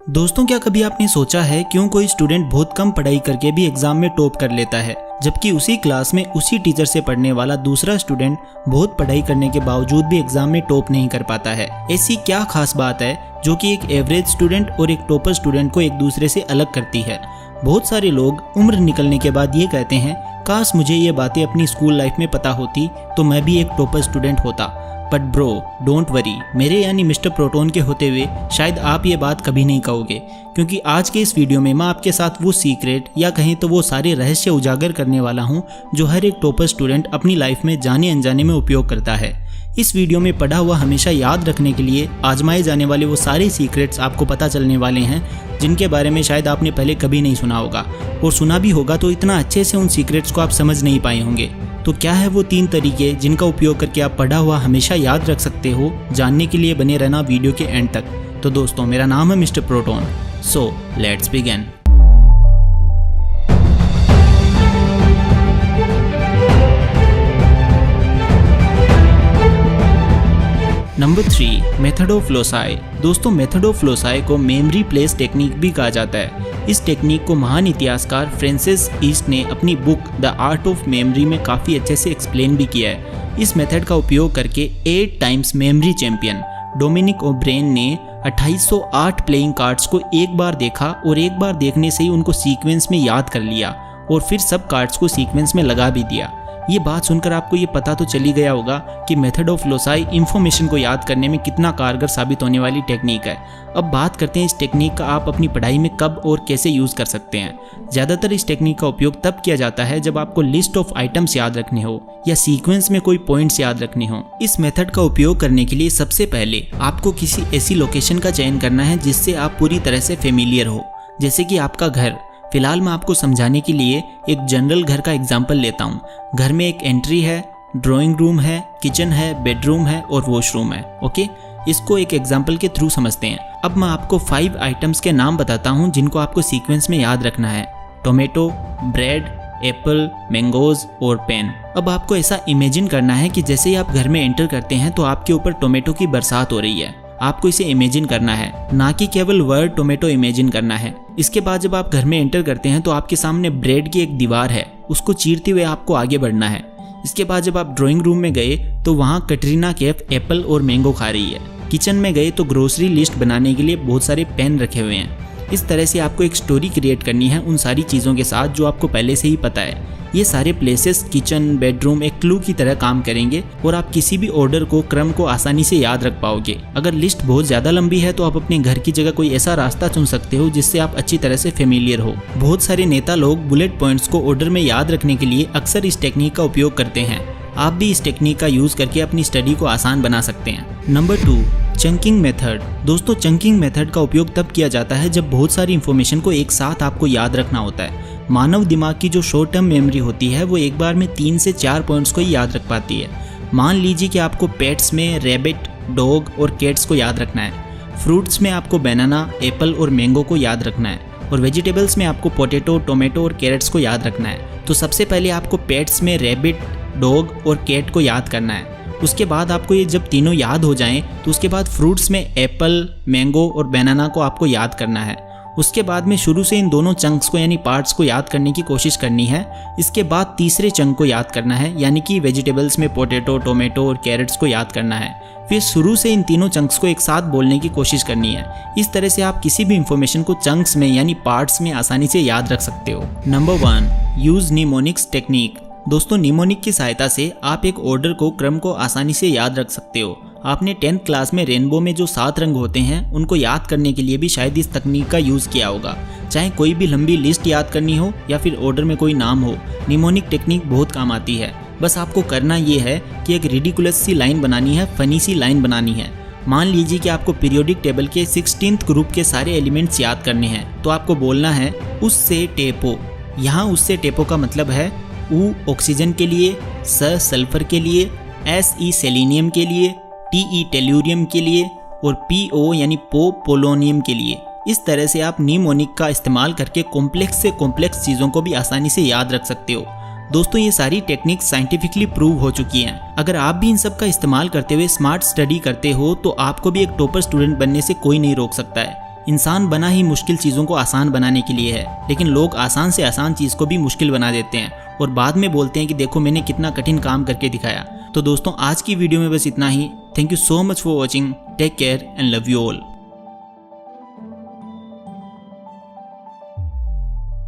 दोस्तों, क्या कभी आपने सोचा है क्यों कोई स्टूडेंट बहुत कम पढ़ाई करके भी एग्जाम में टॉप कर लेता है, जबकि उसी क्लास में उसी टीचर से पढ़ने वाला दूसरा स्टूडेंट बहुत पढ़ाई करने के बावजूद भी एग्जाम में टॉप नहीं कर पाता है। ऐसी क्या खास बात है जो कि एक एवरेज स्टूडेंट और एक टॉपर स्टूडेंट को एक दूसरे से अलग करती है? बहुत सारे लोग उम्र निकलने के बाद ये कहते हैं, काश मुझे ये बातें अपनी स्कूल लाइफ में पता होती तो मैं भी एक टॉपर स्टूडेंट होता। बट ब्रो, डोंट वरी, मेरे यानी मिस्टर प्रोटोन के होते हुए शायद आप ये बात कभी नहीं कहोगे, क्योंकि आज के इस वीडियो में मैं आपके साथ वो सीक्रेट या कहें तो वो सारे रहस्य उजागर करने वाला हूँ जो हर एक टॉपर स्टूडेंट अपनी लाइफ में जाने अनजाने में उपयोग करता है। इस वीडियो में पढ़ा हुआ हमेशा याद रखने के लिए आजमाए जाने वाले वो सारे सीक्रेट्स आपको पता चलने वाले हैं जिनके बारे में शायद आपने पहले कभी नहीं सुना होगा, और सुना भी होगा तो इतना अच्छे से उन सीक्रेट्स को आप समझ नहीं पाए होंगे। तो क्या है वो 3 तरीके जिनका उपयोग करके आप पढ़ा हुआ हमेशा याद रख सकते हो? जानने के लिए बने रहना वीडियो के एंड तक। तो दोस्तों, मेरा नाम है mister proton, so let's begin. Number 3, method of loci. दोस्तों, मेथड ऑफ लोसाई को मेमोरी प्लेस टेक्निक भी कहा जाता है। इस टेक्निक को महान इतिहासकार फ्रांसिस ईस्ट ने अपनी book the art of memory में काफ़ी अच्छे से एक्सप्लेन भी किया है। इस मेथड का उपयोग करके 8 times memory champion Dominic O'Brien ने 2808 प्लेइंग कार्ड्स को एक बार देखा और एक बार देखने से ही उनको सीक्वेंस में याद कर लिया और फिर सब कार्ड्स को सीक्वेंस में लगा भी दिया। ये बात सुनकर आपको ये पता तो चली गया होगा कि मेथड ऑफ लोसाई इंफॉर्मेशन को याद करने में कितना कारगर साबित होने वाली टेक्निक है। अब बात करते हैं इस टेक्निक का आप अपनी पढ़ाई में कब और कैसे यूज़ कर सकते हैं। ज़्यादातर इस टेक्निक का उपयोग तब किया जाता है जब आपको लिस्ट ऑफ आइटम्स याद रखने हो या सीक्वेंस में कोई पॉइंट्स याद रखने हो। इस मेथड का उपयोग करने के लिए सबसे पहले आपको किसी ऐसी लोकेशन का चयन करना है जिससे आप पूरी तरह से फेमिलियर हो, जैसे कि आपका घर। फिलहाल मैं आपको समझाने के लिए एक जनरल घर का एग्जाम्पल लेता हूँ। घर में एक एंट्री है, ड्राइंग रूम है, किचन है, बेडरूम है और वॉशरूम है। ओके, इसको एक एग्जाम्पल के थ्रू समझते हैं। अब मैं आपको 5 आइटम्स के नाम बताता हूँ जिनको आपको सीक्वेंस में याद रखना है: टोमेटो, ब्रेड, एप्पल, मैंगोज और पेन। अब आपको ऐसा इमेजिन करना है कि जैसे ही आप घर में एंटर करते हैं तो आपके ऊपर टोमेटो की बरसात हो रही है। आपको इसे इमेजिन करना है, ना कि केवल वर्ड टोमेटो इमेजिन करना है। इसके बाद जब आप घर में एंटर करते हैं तो आपके सामने ब्रेड की एक दीवार है, उसको चीरते हुए आपको आगे बढ़ना है। इसके बाद जब आप ड्राइंग रूम में गए तो वहाँ कटरीना कैफ एप्पल और मैंगो खा रही है। किचन में गए तो ग्रोसरी लिस्ट बनाने के लिए बहुत सारे पेन रखे हुए हैं। इस तरह से आपको एक स्टोरी क्रिएट करनी है उन सारी चीज़ों के साथ जो आपको पहले से ही पता है। ये सारे प्लेसेस, किचन, बेडरूम एक क्लू की तरह काम करेंगे और आप किसी भी ऑर्डर को, क्रम को आसानी से याद रख पाओगे। अगर लिस्ट बहुत ज़्यादा लंबी है तो आप अपने घर की जगह कोई ऐसा रास्ता चुन सकते हो जिससे आप अच्छी तरह से फेमिलियर हो। बहुत सारे नेता लोग बुलेट पॉइंट्स को ऑर्डर में याद रखने के लिए अक्सर इस टेक्निक का उपयोग करते हैं। आप भी इस टेक्निक का यूज़ करके अपनी स्टडी को आसान बना सकते हैं। Number 2, chunking method. दोस्तों, चंकिंग मेथड का उपयोग तब किया जाता है जब बहुत सारी इन्फॉर्मेशन को एक साथ आपको याद रखना होता है। मानव दिमाग की जो शॉर्ट टर्म मेमोरी होती है वो एक बार में 3 से 4 पॉइंट्स को ही याद रख पाती है। मान लीजिए कि आपको पेट्स में रैबिट, डॉग और कैट्स को याद रखना है। फ्रूट्स में आपको बनाना, एप्पल और मैंगो को याद रखना है, और वेजिटेबल्स में आपको पोटैटो, टोमेटो और कैरेट्स को याद रखना है। तो सबसे पहले आपको पेट्स में रैबिट, डॉग और कैट को याद करना है। उसके बाद आपको ये जब तीनों याद हो जाएं तो उसके बाद फ्रूट्स में एप्पल, मैंगो और बनाना को आपको याद करना है। उसके बाद में शुरू से इन दोनों चंक्स को यानी पार्ट्स को याद करने की कोशिश करनी है। इसके बाद तीसरे चंक को याद करना है, यानी कि वेजिटेबल्स में पोटैटो, टोमेटो और कैरेट्स को याद करना है। फिर शुरू से इन तीनों चंक्स को एक साथ बोलने की कोशिश करनी है। इस तरह से आप किसी भी इंफॉर्मेशन को चंक्स में यानी पार्ट्स में आसानी से याद रख सकते हो। Number 1, use mnemonics technique. दोस्तों, निमोनिक की सहायता से आप एक ऑर्डर को, क्रम को आसानी से याद रख सकते हो। आपने 10th क्लास में रेनबो में जो 7 रंग होते हैं उनको याद करने के लिए भी शायद इस तकनीक का यूज़ किया होगा। चाहे कोई भी लंबी लिस्ट याद करनी हो या फिर ऑर्डर में कोई नाम हो, निमोनिक टेक्निक बहुत काम आती है। बस आपको करना ये है कि एक रिडिकुलस सी लाइन बनानी है, फनी सी लाइन बनानी है। मान लीजिए कि आपको पीरियोडिक टेबल के 16th ग्रुप के सारे एलिमेंट्स याद करने हैं, तो आपको बोलना है उससे टेपो। यहाँ उससे टेपो का मतलब है ऊ ऑक्सीजन के लिए, स सल्फर के लिए, एस ई सेलेनियम के लिए, टी ई टेल्यूरियम के लिए और पी ओ यानी पोलोनियम के लिए। इस तरह से आप निमोनिक का इस्तेमाल करके कॉम्प्लेक्स से कॉम्प्लेक्स चीज़ों को भी आसानी से याद रख सकते हो। दोस्तों, ये सारी टेक्निक साइंटिफिकली प्रूव हो चुकी हैं। अगर आप भी इन सब का इस्तेमाल करते हुए स्मार्ट स्टडी करते हो तो आपको भी एक टॉपर स्टूडेंट बनने से कोई नहीं रोक सकता है। इंसान बना ही मुश्किल चीज़ों को आसान बनाने के लिए है, लेकिन लोग आसान से आसान चीज़ को भी मुश्किल बना देते हैं और बाद में बोलते हैं कि देखो मैंने कितना कठिन काम करके दिखाया। तो दोस्तों आज की वीडियो में बस इतना ही। Thank you so much for watching. Take care and love you all.